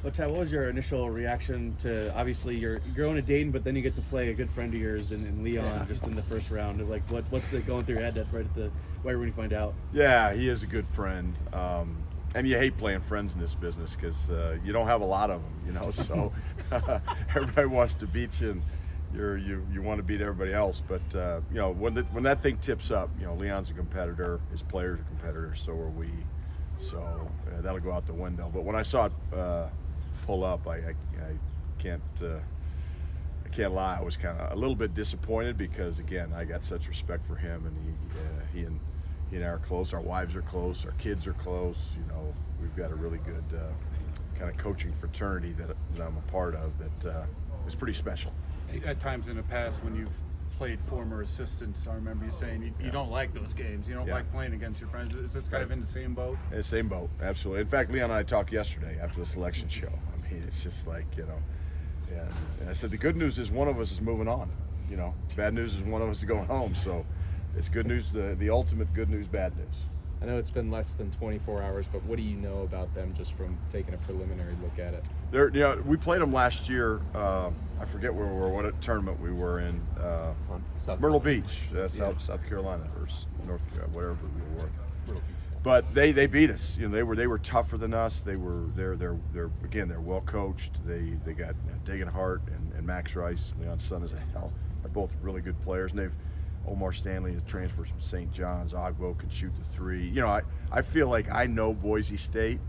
Well, Tad, what was your initial reaction to, obviously you're going to Dayton, but then you get to play a good friend of yours in Leon just in the first round? Like, what's going through your head right when you find out? Yeah, he is a good friend. And you hate playing friends in this business because you don't have a lot of them, so everybody wants to beat you and you want to beat everybody else. But, when that thing tips up, Leon's a competitor, his players are competitors, so are we. So that'll go out the window. But when I saw it pull up, I can't lie. I was kind of a little bit disappointed because, again, I got such respect for him, and he and I are close. Our wives are close. Our kids are close. We've got a really good kind of coaching fraternity that I'm a part of that is pretty special. At times in the past when you've played former assistants, I remember you saying you don't like those games. You don't like playing against your friends. Is this kind of in the same boat? In the same boat, absolutely. In fact, Leon and I talked yesterday after the selection show. I mean, it's just like, and I said the good news is one of us is moving on. Bad news is one of us is going home. So it's good news, the ultimate good news, bad news. I know it's been less than 24 hours, but what do you know about them just from taking a preliminary look at it? We played them last year. I forget where we were, what tournament we were in. Myrtle Beach, South Carolina, or North Carolina, whatever we were. But they beat us. They were tougher than us. They're well coached. They got Dagan Hart and Max Rice. Leon's son is are both really good players, and Omar Stanley has transferred from St. John's. Ogbo can shoot the three. I feel like I know Boise State.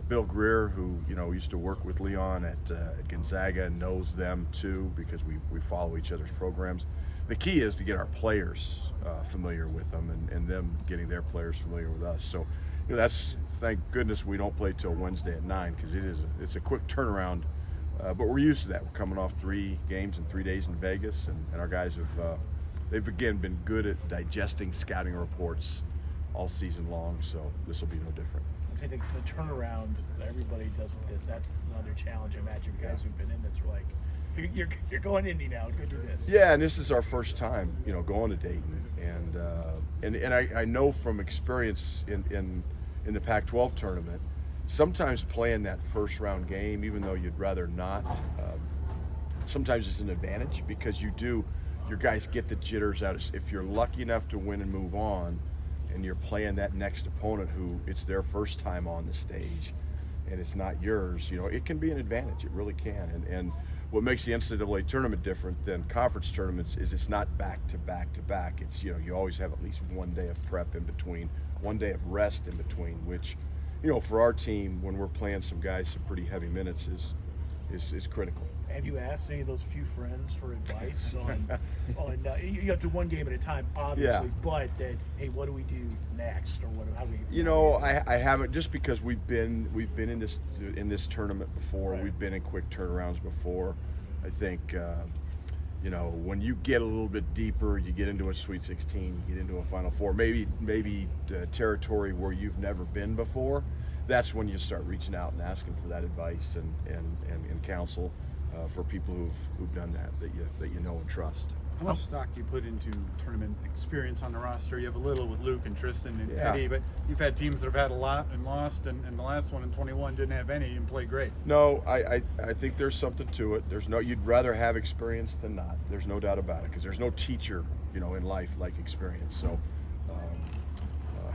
Bill Greer, who used to work with Leon at Gonzaga, knows them too because we follow each other's programs. The key is to get our players familiar with them and them getting their players familiar with us. So, that's, thank goodness we don't play till Wednesday at 9 because it's a quick turnaround. But we're used to that. We're coming off 3 games in 3 days in Vegas, and our guys they've again been good at digesting scouting reports all season long. So this will be no different. I think the turnaround that everybody does with this, that's another challenge. I imagine you guys who've been in this are like, you're going Indy now, go do this. Yeah, and this is our first time, going to Dayton, and I know from experience in the Pac-12 tournament, sometimes playing that first round game, even though you'd rather not, sometimes it's an advantage because your guys get the jitters out. If you're lucky enough to win and move on, and you're playing that next opponent who it's their first time on the stage and it's not yours, it can be an advantage. It really can. And what makes the NCAA tournament different than conference tournaments is it's not back to back to back. It's, you always have at least 1 day of prep in between, 1 day of rest in between, which, for our team, when we're playing some guys some pretty heavy minutes is critical. Have you asked any of those few friends for advice on you have to 1 game at a time, obviously, but that, hey, what do we do next, or how do we? I haven't, just because we've been in this tournament before. Right. We've been in quick turnarounds before. I think when you get a little bit deeper, you get into a Sweet 16, you get into a Final Four, maybe territory where you've never been before. That's when you start reaching out and asking for that advice and counsel for people who've done that you know and trust. How much stock do you put into tournament experience on the roster? You have a little with Luke and Tristan and Eddie, but you've had teams that have had a lot and lost, and the last one in 21 didn't have any and played great. No, I think there's something to it. You'd rather have experience than not. There's no doubt about it, because there's no teacher, in life like experience. So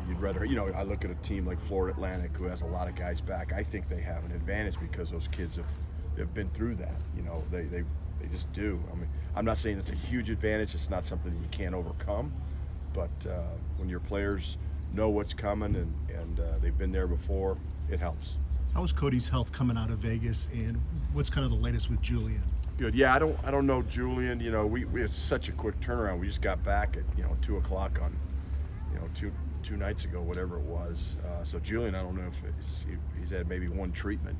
you'd rather, I look at a team like Florida Atlantic who has a lot of guys back. I think they have an advantage because those kids have been through that. They just do. I mean, I'm not saying it's a huge advantage. It's not something that you can't overcome. But when your players know what's coming and they've been there before, it helps. How was Cody's health coming out of Vegas, and what's kind of the latest with Julian? Good. Yeah, I don't know Julian. We had such a quick turnaround. We just got back at 2 o'clock on, two nights ago, whatever it was. So Julian, I don't know if he's had maybe 1 treatment,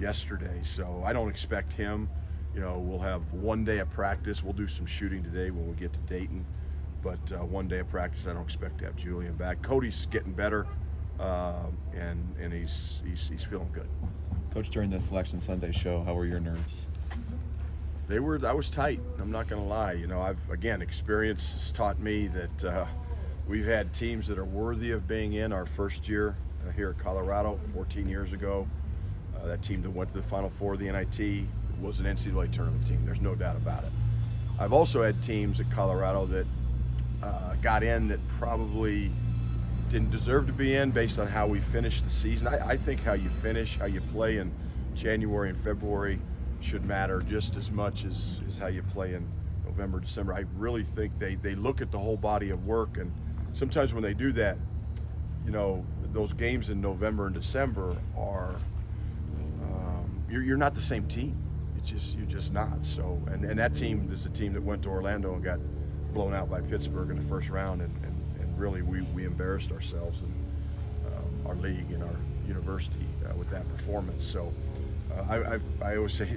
yesterday. So I don't expect him. We'll have 1 day of practice. We'll do some shooting today when we get to Dayton. But 1 day of practice, I don't expect to have Julian back. Cody's getting better, and he's feeling good. Coach, during the Selection Sunday show, how were your nerves? I was tight. I'm not going to lie. Experience has taught me that we've had teams that are worthy of being in our first year here at Colorado 14 years ago. That team that went to the Final Four of the NIT was an NCAA tournament team. There's no doubt about it. I've also had teams at Colorado that got in that probably didn't deserve to be in based on how we finished the season. I think how you finish, how you play in January and February should matter just as much as how you play in November, December. I really think they look at the whole body of work, and sometimes when they do that, those games in November and December are you're not the same team. You're just not. So and that team is a team that went to Orlando and got blown out by Pittsburgh in the first round, and really we embarrassed ourselves and our league and our university with that performance. So I always say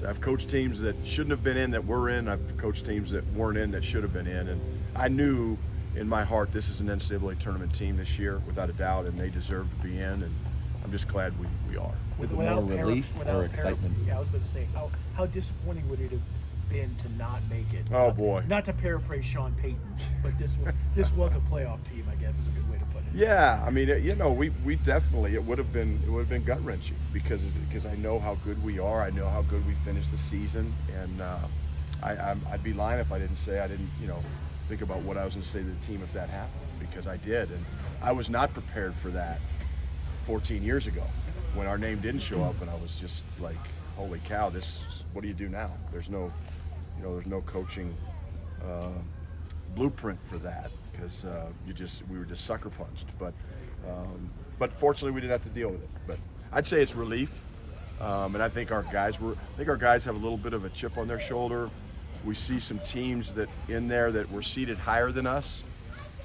I've coached teams that shouldn't have been in that were in. I've coached teams that weren't in that should have been in, and I knew in my heart this is an NCAA tournament team this year without a doubt, and they deserve to be in, and I'm just glad we are. Was it more relief or excitement? Yeah, I was about to say, how disappointing would it have been to not make it? Oh boy! Not to paraphrase Sean Payton, but this was a playoff team, I guess is a good way to put it. Yeah, I mean, we definitely it would have been gut wrenching because I know how good we are. I know how good we finished the season, and I'd be lying if I didn't say I didn't think about what I was going to say to the team if that happened, because I did, and I was not prepared for that 14 years ago when our name didn't show up, and I was just like, holy cow, what do you do now? There's no coaching blueprint for that, because we were just sucker punched. But fortunately we didn't have to deal with it. But I'd say it's relief, and I think our guys have a little bit of a chip on their shoulder. We see some teams that were seated higher than us,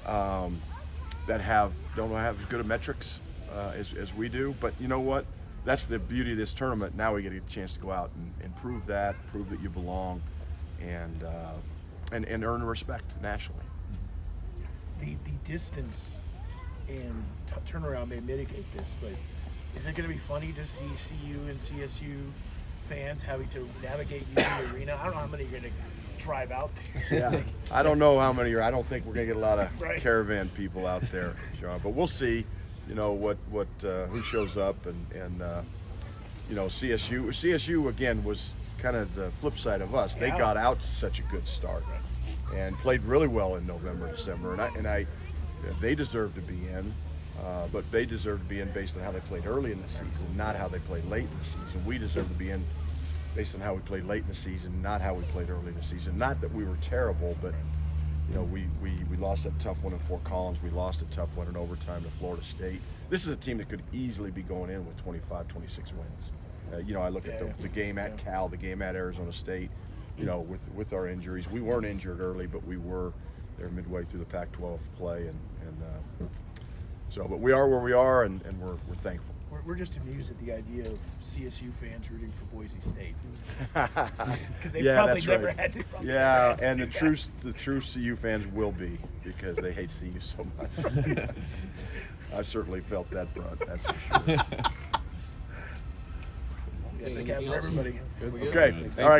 that don't have as good of metrics as we do. But you know what? That's the beauty of this tournament. Now we get a chance to go out and prove that you belong, and earn respect nationally. The distance and turnaround may mitigate this, but is it going to be funny to see CU and CSU fans having to navigate you in the arena? I don't know how many you're going to drive out there. Yeah, I don't know how many. I don't think we're going to get a lot of Right. caravan people out there, Sean. But we'll see. Who shows up, and CSU again was kind of the flip side of us. They Yeah. got out to such a good start and played really well in November, December, and they deserve to be in, but they deserve to be in based on how they played early in the season, not how they played late in the season. We deserve to be in based on how we played late in the season, not how we played early in the season. Not that we were terrible, but we lost that tough one in Fort Collins. We lost a tough one in overtime to Florida State. This is a team that could easily be going in with 25, 26 wins. I look at the game at Cal, the game at Arizona State, with our injuries. We weren't injured early, but we were there midway through the Pac-12 play. But we are where we are, and we're thankful. We're just amused at the idea of CSU fans rooting for Boise State, because they probably that's never right. had to. Yeah, and the true CU fans will be, because they hate CU so much. I've certainly felt that brunt, that's for sure. It's a cap for everybody. Okay, all right.